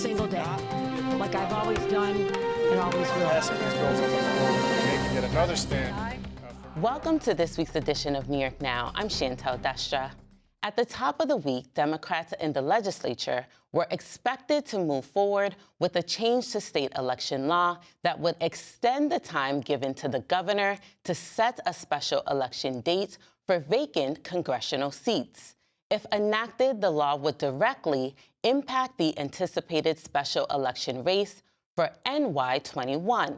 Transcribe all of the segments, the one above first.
single day, like I've always done and always will. Passing these bills on the floor, making yet another stand. Welcome to this week's edition of New York Now. I'm Chantel Destra. At the top of the week, Democrats in the legislature were expected to move forward with a change to state election law that would extend the time given to the governor to set a special election date for vacant congressional seats. If enacted, the law would directly impact the anticipated special election race for NY21.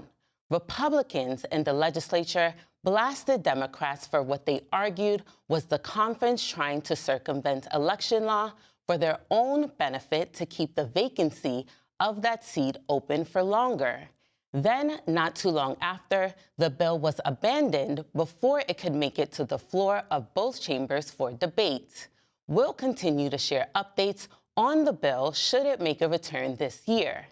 Republicans in the legislature blasted Democrats for what they argued was the conference trying to circumvent election law for their own benefit to keep the vacancy of that seat open for longer. Then, not too long after, the bill was abandoned before it could make it to the floor of both chambers for debate. We'll continue to share updates on the bill should it make a return this year.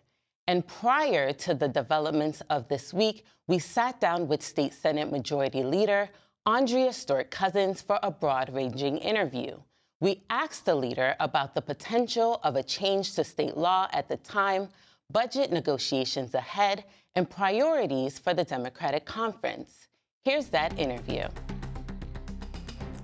And prior to the developments of this week, we sat down with State Senate Majority Leader Andrea Stewart-Cousins for a broad-ranging interview. We asked the leader about the potential of a change to state law at the time, budget negotiations ahead, and priorities for the Democratic Conference. Here's that interview.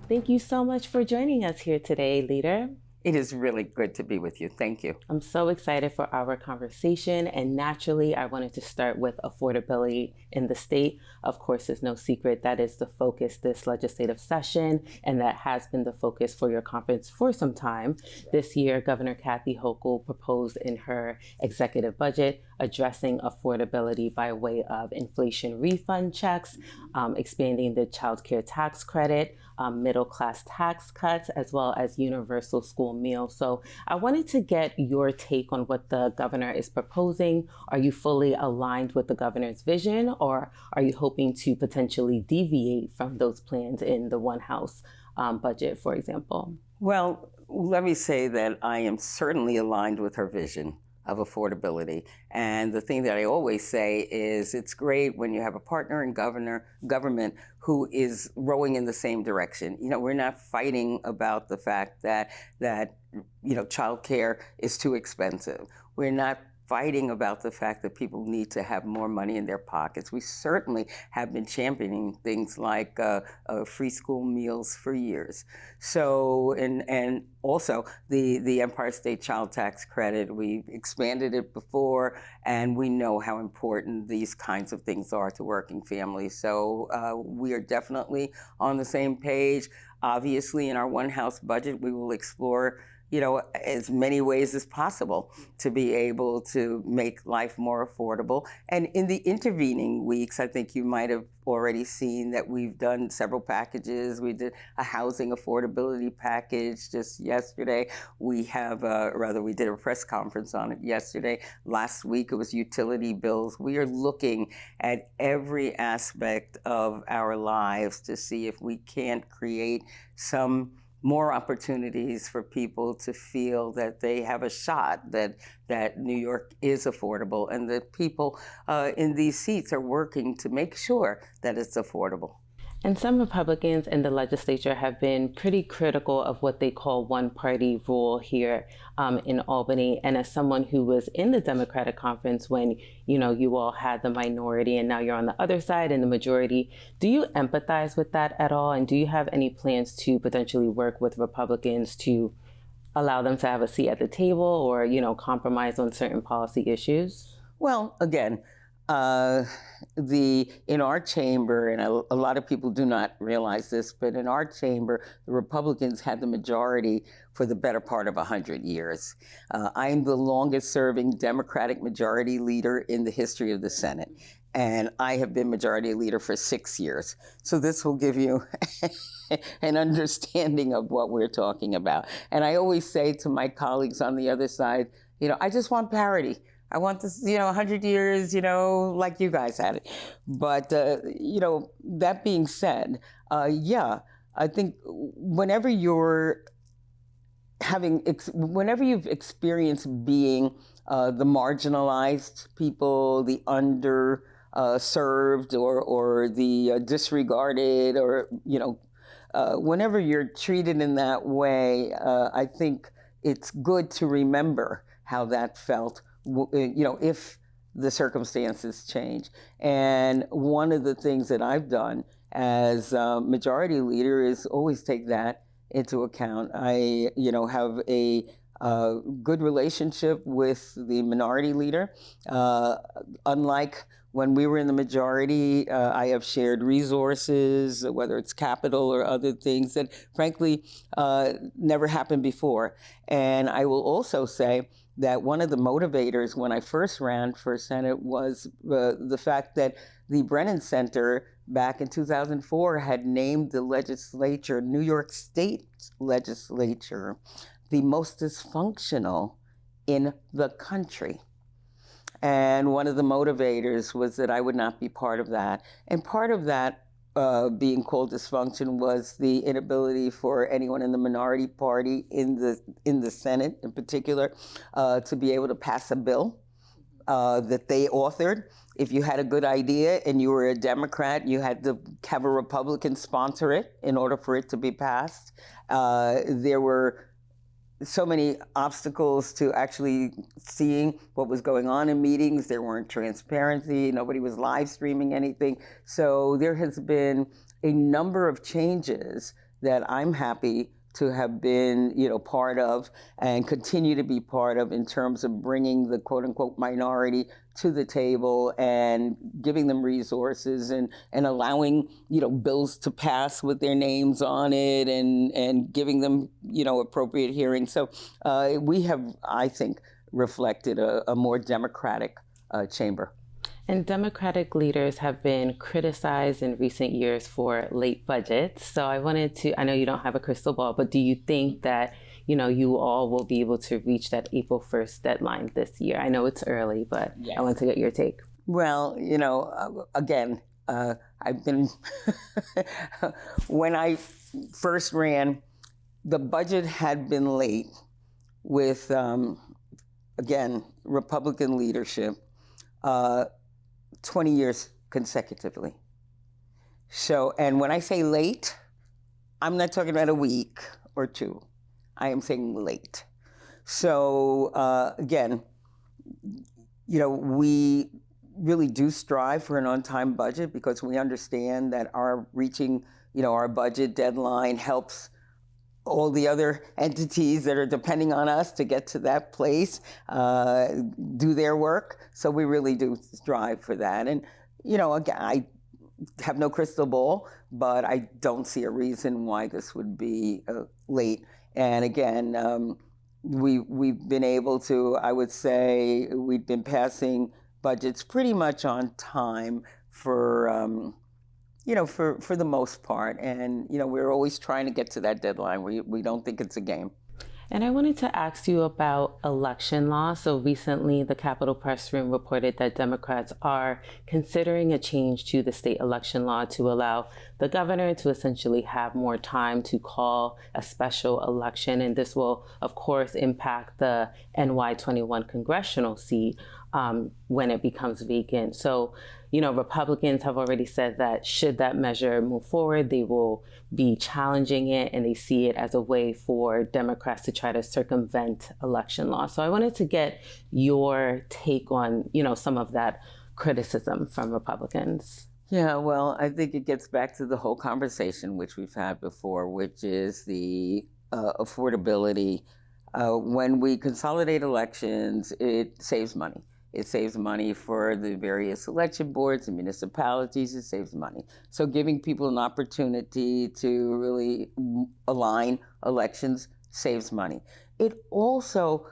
Thank you so much for joining us here today, Leader. It is really good to be with you. Thank you. I'm so excited for our conversation, and naturally, I wanted to start with affordability in the state. Of course, it's no secret that is the focus this legislative session, and that has been the focus for your conference for some time. This year, Governor Kathy Hochul proposed in her executive budget addressing affordability by way of inflation refund checks, expanding the child care tax credit, middle-class tax cuts, as well as universal school meals. So I wanted to get your take on what the governor is proposing. Are you fully aligned with the governor's vision, or are you hoping to potentially deviate from those plans in the One House budget, for example? Well, let me say that I am certainly aligned with her vision of affordability. And the thing that I always say is it's great when you have a partner in government who is rowing in the same direction. You know, we're not fighting about the fact that childcare is too expensive. We're not fighting about the fact that people need to have more money in their pockets. We certainly have been championing things like free school meals for years. So, and also the Empire State Child Tax Credit, we expanded it before, and we know how important these kinds of things are to working families. So we are definitely on the same page. Obviously, in our One House budget, we will explore as many ways as possible to be able to make life more affordable. And in the intervening weeks, I think you might have already seen that we've done several packages. We did a housing affordability package just yesterday. We have, we did a press conference on it yesterday. Last week, it was utility bills. We are looking at every aspect of our lives to see if we can't create some more opportunities for people to feel that they have a shot, that New York is affordable, and that people in these seats are working to make sure that it's affordable. And some Republicans in the legislature have been pretty critical of what they call one-party rule here in Albany. And as someone who was in the Democratic conference when, you all had the minority and now you're on the other side in the majority, do you empathize with that at all? And do you have any plans to potentially work with Republicans to allow them to have a seat at the table or, compromise on certain policy issues? Well, again, in our chamber, and a lot of people do not realize this, but in our chamber, the Republicans had the majority for the better part of 100 years. I am the longest serving Democratic majority leader in the history of the Senate. And I have been majority leader for 6 years. So this will give you an understanding of what we're talking about. And I always say to my colleagues on the other side, I just want parity. I want this, 100 years, like you guys had it. But, that being said, I think whenever you've experienced being the marginalized people, the underserved or the disregarded, or, whenever you're treated in that way, I think it's good to remember how that felt if the circumstances change. And one of the things that I've done as majority leader is always take that into account. I, have a good relationship with the minority leader. Unlike when we were in the majority, I have shared resources, whether it's capital or other things that frankly never happened before. And I will also say that one of the motivators when I first ran for Senate was the fact that the Brennan Center back in 2004 had named the legislature, New York State legislature, the most dysfunctional in the country. And one of the motivators was that I would not be part of that. And part of that being called dysfunction was the inability for anyone in the minority party in the Senate in particular to be able to pass a bill that they authored. If you had a good idea and you were a Democrat, you had to have a Republican sponsor it in order for it to be passed. There were so many obstacles to actually seeing what was going on in meetings. There weren't transparency. Nobody was live streaming anything. So there has been a number of changes that I'm happy to have been, part of and continue to be part of in terms of bringing the quote unquote minority to the table and giving them resources and allowing, bills to pass with their names on it and giving them, appropriate hearings. So we have, I think, reflected a more democratic chamber. And Democratic leaders have been criticized in recent years for late budgets. So I know you don't have a crystal ball, but do you think that, you all will be able to reach that April 1st deadline this year? I know it's early, but yes. I want to get your take. Well, again, I've been, when I first ran, the budget had been late with, again, Republican leadership. 20 years consecutively. So, and when I say late, I'm not talking about a week or two. I am saying late. So, again, we really do strive for an on-time budget because we understand that our reaching, our budget deadline helps all the other entities that are depending on us to get to that place do their work. So we really do strive for that. And, again, I have no crystal ball, but I don't see a reason why this would be late. And again, we've been able to, I would say, we've been passing budgets pretty much on time for the most part. And, we're always trying to get to that deadline. We don't think it's a game. And I wanted to ask you about election law. So recently, the Capitol Press Room reported that Democrats are considering a change to the state election law to allow the governor to essentially have more time to call a special election. And this will, of course, impact the NY21 congressional seat when it becomes vacant. So, Republicans have already said that should that measure move forward, they will be challenging it, and they see it as a way for Democrats to try to circumvent election law. So I wanted to get your take on, some of that criticism from Republicans. Yeah, well, I think it gets back to the whole conversation which we've had before, which is the affordability. When we consolidate elections, it saves money. It saves money for the various election boards and municipalities. It saves money. So giving people an opportunity to really align elections saves money. It also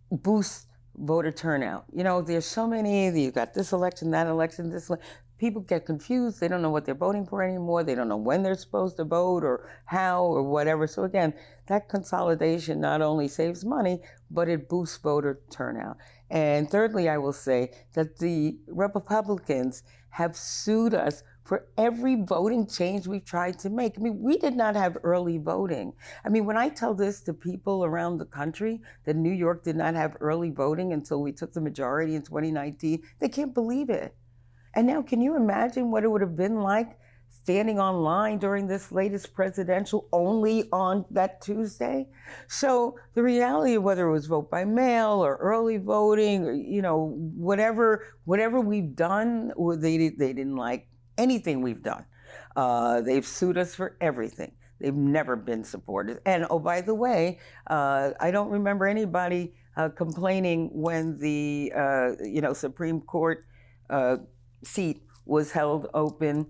boosts voter turnout. There's so many, you've got this election, that election, this election. People get confused. They don't know what they're voting for anymore. They don't know when they're supposed to vote or how or whatever. So again, that consolidation not only saves money, but it boosts voter turnout. And thirdly, I will say that the Republicans have sued us for every voting change we've tried to make. We did not have early voting. When I tell this to people around the country, that New York did not have early voting until we took the majority in 2019, they can't believe it. And now, can you imagine what it would have been like standing on line during this latest presidential only on that Tuesday. So the reality of whether it was vote by mail or early voting, or, whatever we've done, they didn't like anything we've done. They've sued us for everything. They've never been supportive. And oh, by the way, I don't remember anybody complaining when the Supreme Court seat was held open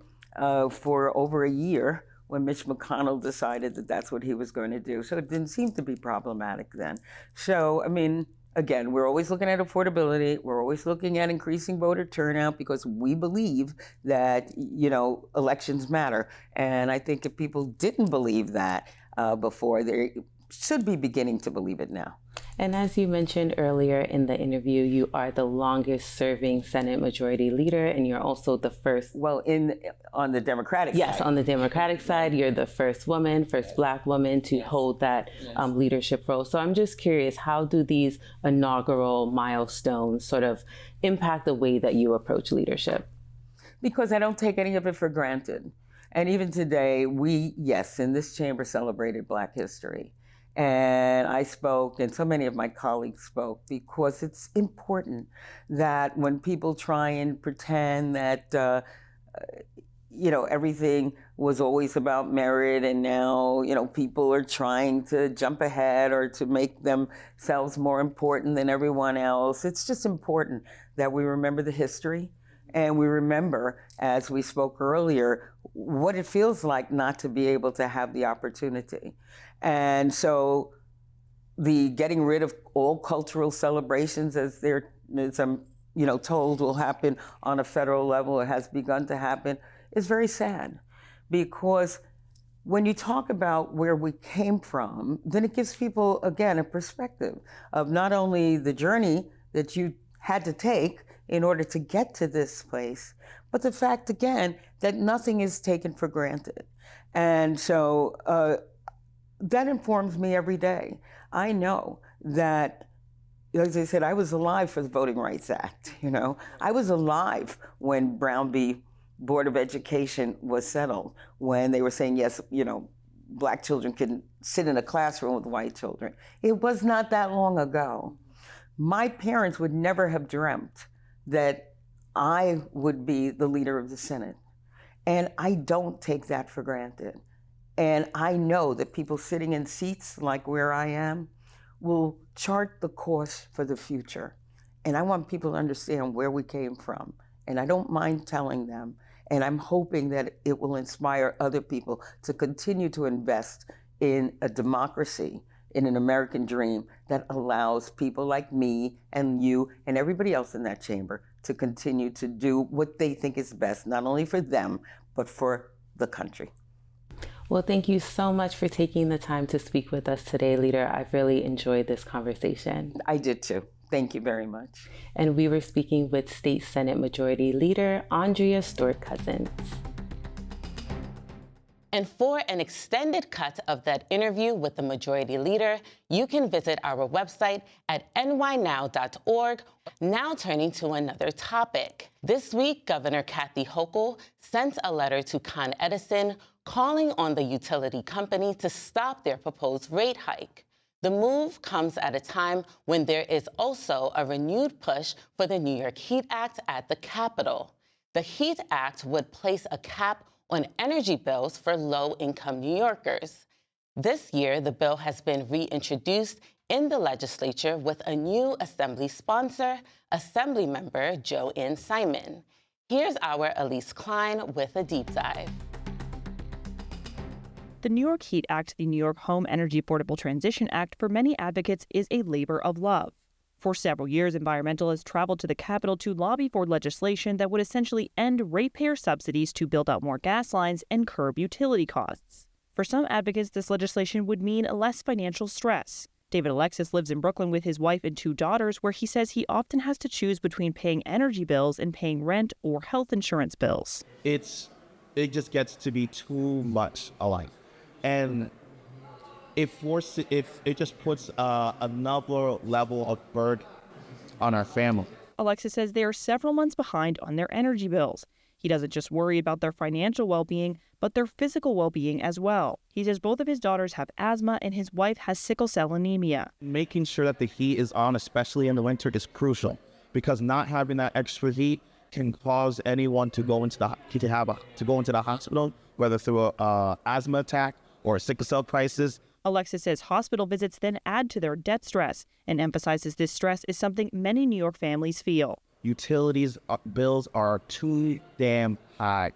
for over a year when Mitch McConnell decided that that's what he was going to do. So it didn't seem to be problematic then. So, I mean, again, we're always looking at affordability. We're always looking at increasing voter turnout because we believe that, elections matter. And I think if people didn't believe that before, they should be beginning to believe it now. And as you mentioned earlier in the interview, you are the longest serving Senate Majority Leader, and you're also the first. Well, on the Democratic side. Yes, on the Democratic side, you're the first woman, first Black woman to hold that leadership role. So I'm just curious, how do these inaugural milestones sort of impact the way that you approach leadership? Because I don't take any of it for granted. And even today, we, in this chamber celebrated Black history. And I spoke, and so many of my colleagues spoke, because it's important that when people try and pretend that, everything was always about merit, and now, people are trying to jump ahead or to make themselves more important than everyone else. It's just important that we remember the history. And we remember, as we spoke earlier, what it feels like not to be able to have the opportunity. And so the getting rid of all cultural celebrations, as I'm told will happen on a federal level, it has begun to happen, is very sad. Because when you talk about where we came from, then it gives people, again, a perspective of not only the journey that you had to take in order to get to this place, but the fact, again, that nothing is taken for granted. And so that informs me every day. I know that, as I said, I was alive for the Voting Rights Act, I was alive when Brown v. Board of Education was settled, when they were saying, yes, Black children can sit in a classroom with white children. It was not that long ago. My parents would never have dreamt that I would be the leader of the Senate. And I don't take that for granted. And I know that people sitting in seats like where I am will chart the course for the future. And I want people to understand where we came from. And I don't mind telling them. And I'm hoping that it will inspire other people to continue to invest in a democracy, in an American dream that allows people like me and you and everybody else in that chamber to continue to do what they think is best, not only for them, but for the country. Well, thank you so much for taking the time to speak with us today, Leader. I've really enjoyed this conversation. I did too. Thank you very much. And we were speaking with State Senate Majority Leader Andrea Stewart-Cousins. And for an extended cut of that interview with the Majority Leader, you can visit our website at nynow.org. Now turning to another topic. This week, Governor Kathy Hochul sent a letter to Con Edison calling on the utility company to stop their proposed rate hike. The move comes at a time when there is also a renewed push for the New York Heat Act at the Capitol. The Heat Act would place a cap on energy bills for low-income New Yorkers. This year, the bill has been reintroduced in the legislature with a new Assembly sponsor, Assemblymember Jo Ann Simon. Here's our Elise Klein with a deep dive. The New York Heat Act, the New York Home Energy Affordable Transition Act, for many advocates is a labor of love. For several years, environmentalists traveled to the Capitol to lobby for legislation that would essentially end ratepayer subsidies to build out more gas lines and curb utility costs. For some advocates, this legislation would mean less financial stress. David Alexis lives in Brooklyn with his wife and 2 daughters, where he says he often has to choose between paying energy bills and paying rent or health insurance bills. It just gets to be too much alike. And it just puts another level of burden on our family. Alexis says they are several months behind on their energy bills. He doesn't just worry about their financial well-being, but their physical well-being as well. He says both of his daughters have asthma and his wife has sickle cell anemia. Making sure that the heat is on, especially in the winter, is crucial because not having that extra heat can cause anyone to go into the hospital, whether through a asthma attack or a sickle cell crisis. Alexis says hospital visits then add to their debt stress and emphasizes this stress is something many New York families feel. Utilities bills are too damn high,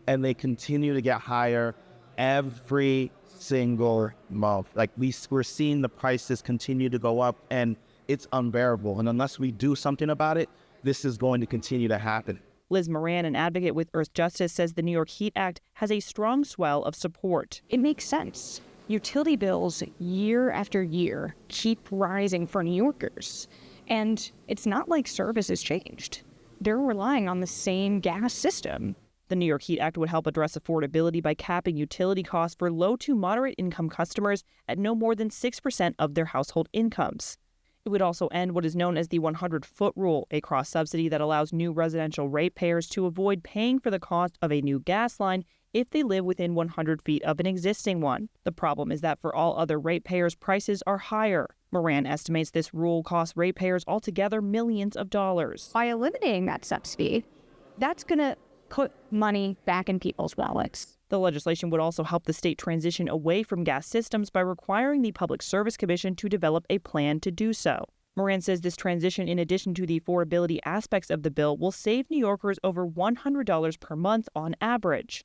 and they continue to get higher every single month. Like we're seeing the prices continue to go up, and it's unbearable. And unless we do something about it, this is going to continue to happen. Liz Moran, an advocate with Earth Justice, says the New York Heat Act has a strong swell of support. It makes sense. Utility bills year after year keep rising for New Yorkers. And it's not like service has changed. They're relying on the same gas system. The New York Heat Act would help address affordability by capping utility costs for low to moderate income customers at no more than 6% of their household incomes. It would also end what is known as the 100-foot rule, a cross-subsidy that allows new residential ratepayers to avoid paying for the cost of a new gas line if they live within 100 feet of an existing one. The problem is that for all other ratepayers, prices are higher. Moran estimates this rule costs ratepayers altogether millions of dollars. By eliminating that subsidy, that's going to put money back in people's wallets. The legislation would also help the state transition away from gas systems by requiring the Public Service Commission to develop a plan to do so. Moran says this transition, in addition to the affordability aspects of the bill, will save New Yorkers over $100 per month on average.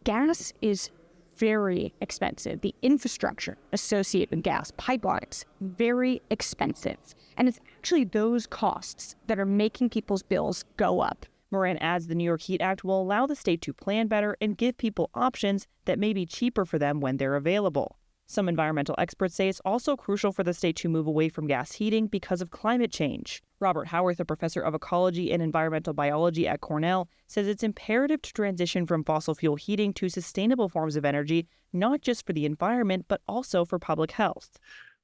Gas is very expensive. The infrastructure associated with gas, pipelines, very expensive. And it's actually those costs that are making people's bills go up. Moran adds the New York Heat Act will allow the state to plan better and give people options that may be cheaper for them when they're available. Some environmental experts say it's also crucial for the state to move away from gas heating because of climate change. Robert Howarth, a professor of ecology and environmental biology at Cornell, says it's imperative to transition from fossil fuel heating to sustainable forms of energy, not just for the environment, but also for public health.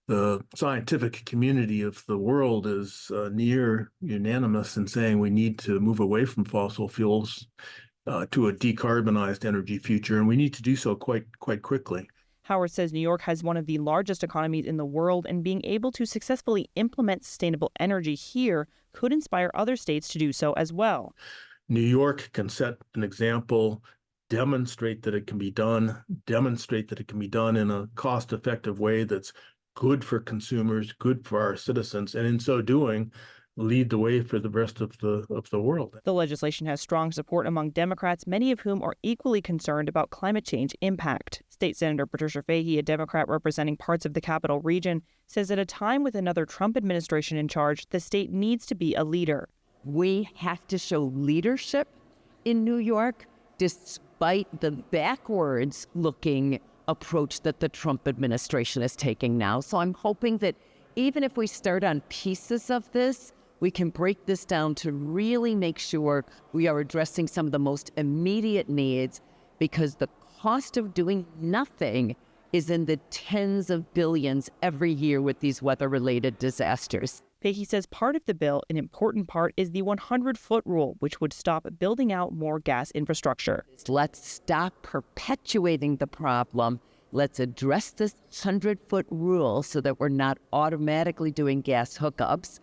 The scientific community of the world is near unanimous in saying we need to move away from fossil fuels to a decarbonized energy future, and we need to do so quite quickly. Howard says New York has one of the largest economies in the world, and being able to successfully implement sustainable energy here could inspire other states to do so as well. New York can set an example, demonstrate that it can be done in a cost-effective way that's good for consumers, good for our citizens, and in so doing, lead the way for the rest of the world. The legislation has strong support among Democrats, many of whom are equally concerned about climate change impact. State Senator Patricia Fahey, a Democrat representing parts of the Capital Region, says at a time with another Trump administration in charge, the state needs to be a leader. We have to show leadership in New York despite the backwards-looking approach that the Trump administration is taking now. So I'm hoping that even if we start on pieces of this, we can break this down to really make sure we are addressing some of the most immediate needs, because the cost of doing nothing is in the tens of billions every year with these weather-related disasters. Fahey says part of the bill, an important part, is the 100-foot rule, which would stop building out more gas infrastructure. Let's stop perpetuating the problem. Let's address this 100-foot rule so that we're not automatically doing gas hookups.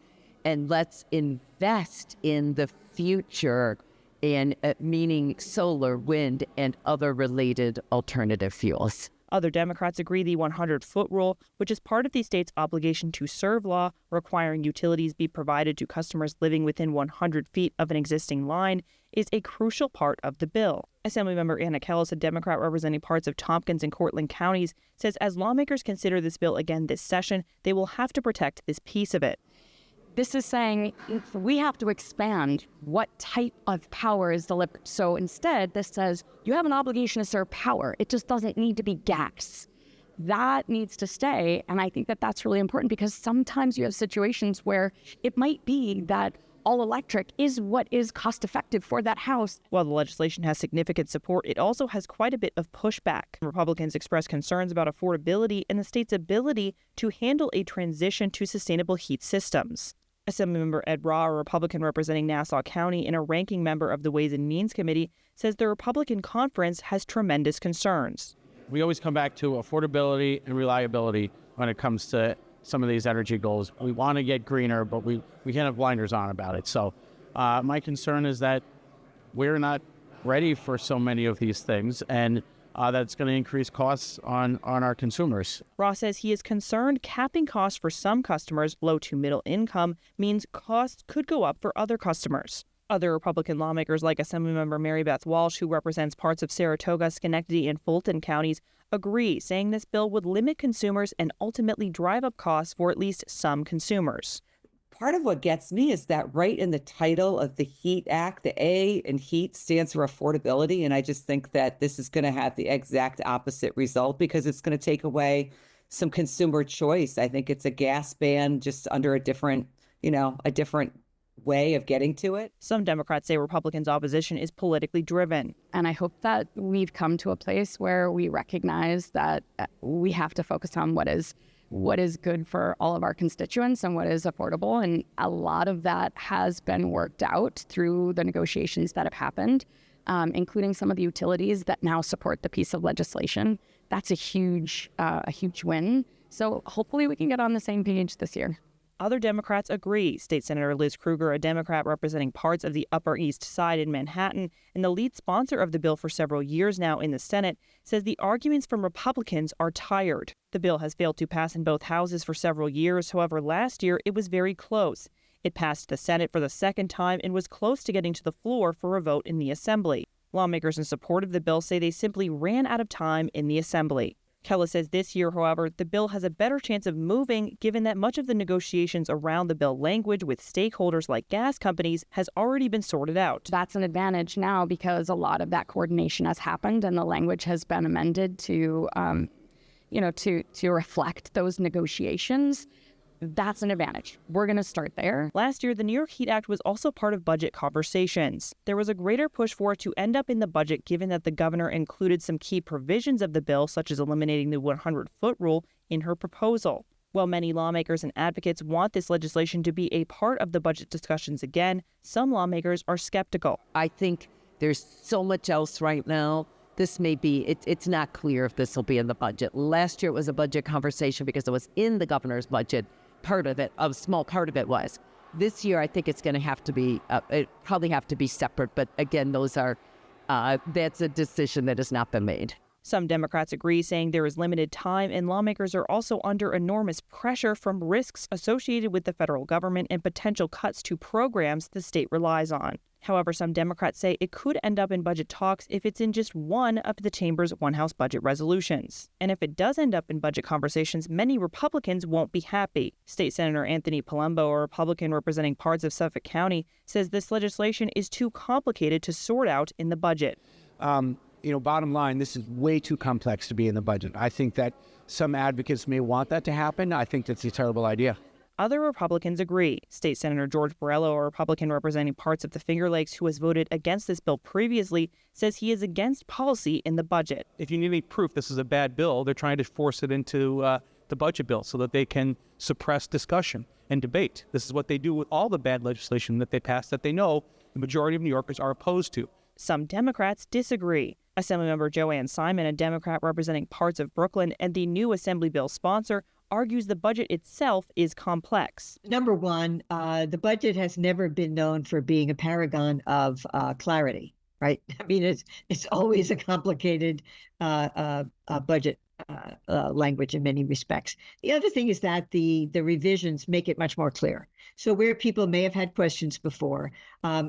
And let's invest in the future, in meaning solar, wind, and other related alternative fuels. Other Democrats agree the 100-foot rule, which is part of the state's obligation to serve law, requiring utilities be provided to customers living within 100 feet of an existing line, is a crucial part of the bill. Assemblymember Anna Kellis, a Democrat representing parts of Tompkins and Cortland counties, says as lawmakers consider this bill again this session, they will have to protect this piece of it. This is saying we have to expand what type of power is delivered. So instead, this says you have an obligation to serve power. It just doesn't need to be gas. That needs to stay. And I think that that's really important, because sometimes you have situations where it might be that all electric is what is cost effective for that house. While the legislation has significant support, it also has quite a bit of pushback. Republicans express concerns about affordability and the state's ability to handle a transition to sustainable heat systems. Assemblymember Ed Raw, a Republican representing Nassau County and a ranking member of the Ways and Means Committee, says the Republican conference has tremendous concerns. We always come back to affordability and reliability when it comes to some of these energy goals. We want to get greener, but we can't have blinders on about it. So my concern is that we're not ready for so many of these things, and that's going to increase costs on our consumers. Ross says he is concerned capping costs for some customers, low to middle income, means costs could go up for other customers. Other Republican lawmakers like Assemblymember Mary Beth Walsh, who represents parts of Saratoga, Schenectady, and Fulton counties, agree, saying this bill would limit consumers and ultimately drive up costs for at least some consumers. Part of what gets me is that right in the title of the HEAT Act, the A in HEAT stands for affordability. And I just think that this is going to have the exact opposite result because it's going to take away some consumer choice. I think it's a gas ban just under a different way of getting to it. Some Democrats say Republicans' opposition is politically driven. And I hope that we've come to a place where we recognize that we have to focus on what is good for all of our constituents and what is affordable. And a lot of that has been worked out through the negotiations that have happened, including some of the utilities that now support the piece of legislation. That's a huge win. So hopefully we can get on the same page this year. Other Democrats agree. State Senator Liz Krueger, a Democrat representing parts of the Upper East Side in Manhattan and the lead sponsor of the bill for several years now in the Senate, says the arguments from Republicans are tired. The bill has failed to pass in both houses for several years. However, last year it was very close. It passed the Senate for the second time and was close to getting to the floor for a vote in the Assembly. Lawmakers in support of the bill say they simply ran out of time in the Assembly. Kella says this year, however, the bill has a better chance of moving given that much of the negotiations around the bill language with stakeholders like gas companies has already been sorted out. That's an advantage now because a lot of that coordination has happened and the language has been amended to reflect those negotiations. That's an advantage. We're going to start there. Last year, the New York HEAT Act was also part of budget conversations. There was a greater push for it to end up in the budget given that the governor included some key provisions of the bill, such as eliminating the 100-foot rule, in her proposal. While many lawmakers and advocates want this legislation to be a part of the budget discussions again, some lawmakers are skeptical. I think there's so much else right now. This may be, it's not clear if this will be in the budget. Last year it was a budget conversation because it was in the governor's budget. Part of it, a small part of it was. This year, I think it's going to have to be, it probably have to be separate. But again, that's a decision that has not been made. Some Democrats agree, saying there is limited time, and lawmakers are also under enormous pressure from risks associated with the federal government and potential cuts to programs the state relies on. However, some Democrats say it could end up in budget talks if it's in just one of the chamber's one-house budget resolutions. And if it does end up in budget conversations, many Republicans won't be happy. State Senator Anthony Palumbo, a Republican representing parts of Suffolk County, says this legislation is too complicated to sort out in the budget. Bottom line, this is way too complex to be in the budget. I think that some advocates may want that to happen. I think that's a terrible idea. Other Republicans agree. State Senator George Borrello, a Republican representing parts of the Finger Lakes who has voted against this bill previously, says he is against policy in the budget. If you need any proof this is a bad bill, they're trying to force it into the budget bill so that they can suppress discussion and debate. This is what they do with all the bad legislation that they pass that they know the majority of New Yorkers are opposed to. Some Democrats disagree. Assemblymember Joanne Simon, a Democrat representing parts of Brooklyn and the new Assembly bill sponsor, argues the budget itself is complex. Number one, the budget has never been known for being a paragon of clarity, right? I mean, it's always a complicated budget language in many respects. The other thing is that the revisions make it much more clear. So where people may have had questions before,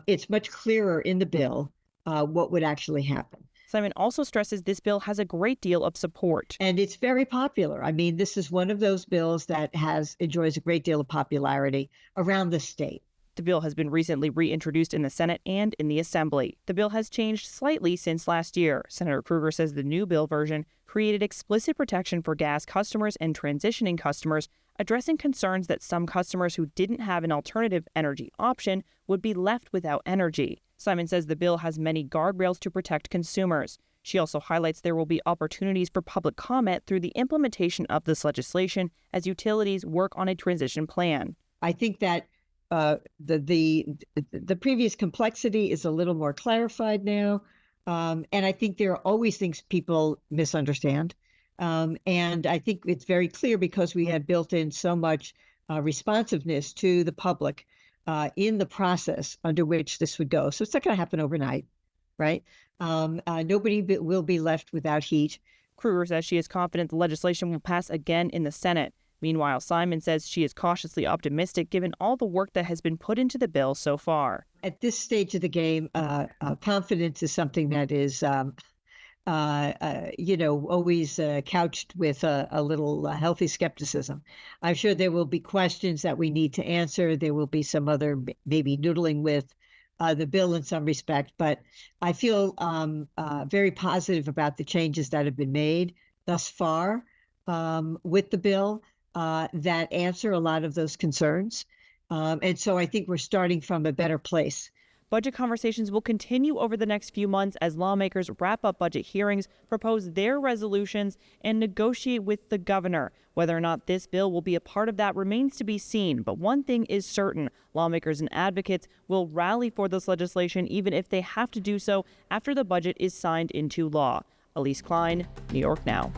it's much clearer in the bill what would actually happen. Simon also stresses this bill has a great deal of support. And it's very popular. I mean, this is one of those bills that enjoys a great deal of popularity around the state. The bill has been recently reintroduced in the Senate and in the Assembly. The bill has changed slightly since last year. Senator Krueger says the new bill version created explicit protection for gas customers and transitioning customers, addressing concerns that some customers who didn't have an alternative energy option would be left without energy. Simon says the bill has many guardrails to protect consumers. She also highlights there will be opportunities for public comment through the implementation of this legislation as utilities work on a transition plan. I think that the previous complexity is a little more clarified now. And I think there are always things people misunderstand. And I think it's very clear because we had built in so much responsiveness to the public in the process under which this would go. So it's not going to happen overnight, right? Nobody will be left without heat. Kruger says she is confident the legislation will pass again in the Senate. Meanwhile, Simon says she is cautiously optimistic given all the work that has been put into the bill so far. At this stage of the game, confidence is something that is, always couched with a little healthy skepticism. I'm sure there will be questions that we need to answer. There will be some other maybe noodling with the bill in some respect, but I feel very positive about the changes that have been made thus far with the bill that answer a lot of those concerns. And so I think we're starting from a better place. Budget conversations will continue over the next few months as lawmakers wrap up budget hearings, propose their resolutions, and negotiate with the governor. Whether or not this bill will be a part of that remains to be seen. But one thing is certain, lawmakers and advocates will rally for this legislation even if they have to do so after the budget is signed into law. Elise Klein, New York Now.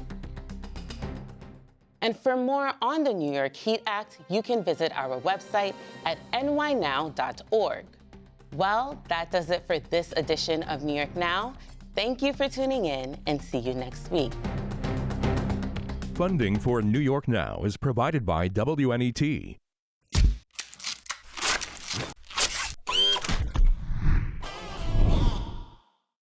And for more on the New York Heat Act, you can visit our website at nynow.org. Well, that does it for this edition of New York Now. Thank you for tuning in and see you next week. Funding for New York Now is provided by WNET,